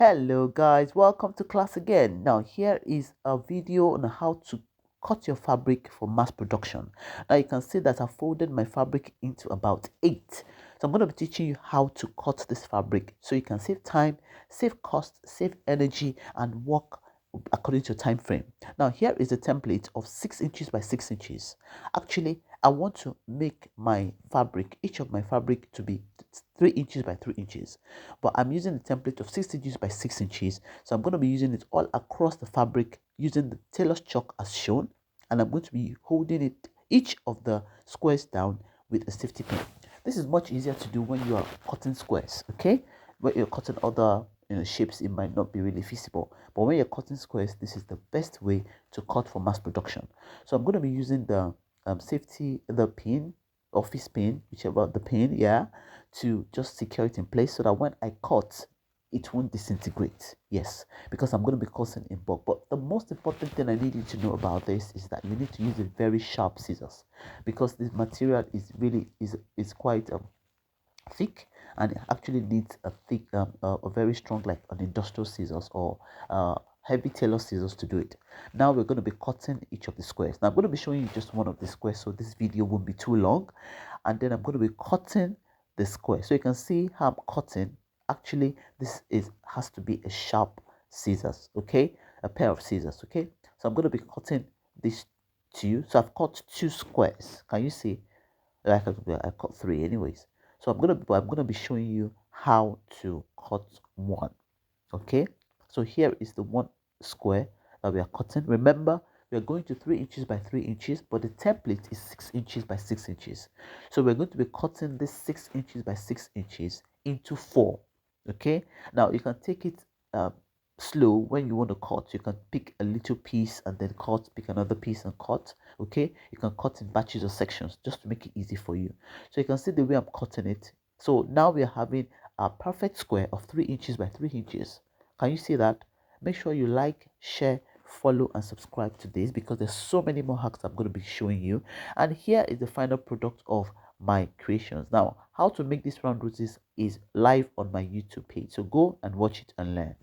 Hello guys, welcome to class again. Now here is a video on how to cut your fabric for mass production. Now you can see that I folded my fabric into about 8. So I'm going to be teaching you how to cut this fabric so you can save time, save cost, save energy and work according to your time frame. Now here is a template of 6 inches by 6 inches. Actually, I want to make my fabric, each of my fabric to be 3 inches by 3 inches, but I'm using the template of 6 inches by 6 inches, so I'm going to be using it all across the fabric using the tailor's chalk as shown, and I'm going to be holding it each of the squares down with a safety pin. This is much easier to do when you are cutting squares, okay? When you're cutting other shapes, it might not be really feasible, but when you're cutting squares, this is the best way to cut for mass production. So I'm going to be using the the pin, office pin, whichever the pin, yeah, to just secure it in place so that when I cut, it won't disintegrate. Yes, because I'm going to be cutting in bulk. But the most important thing I need you to know about this is that you need to use a very sharp scissors, because this material is really is quite thick, and it actually needs a thick a very strong, like an industrial scissors or heavy tailor scissors to do it. Now we're going to be cutting each of the squares. Now I'm going to be showing you just one of the squares, so this video won't be too long, and then I'm going to be cutting the square. So you can see how I'm cutting. Actually, this is has to be a sharp scissors, okay, a pair of scissors, okay. So I'm going to be cutting these two. So I've cut 2 squares. Can you see? Like I cut 3 anyways. So I'm gonna be showing you how to cut one. Okay, so here is the one square that we are cutting. Remember, we are going to 3 inches by 3 inches, but the template is 6 inches by 6 inches. So we're going to be cutting this 6 inches by 6 inches into 4. Okay, now you can take it slow. When you want to cut, you can pick a little piece and then cut, pick another piece and cut. Okay, you can cut in batches or sections just to make it easy for you. So you can see the way I'm cutting it. So now we are having a perfect square of 3 inches by 3 inches. Can you see that? Make sure you like, share, follow and subscribe to this, because there's so many more hacks I'm going to be showing you. And here is the final product of my creations. Now how to make these round roses is live on my YouTube page, so go and watch it and learn.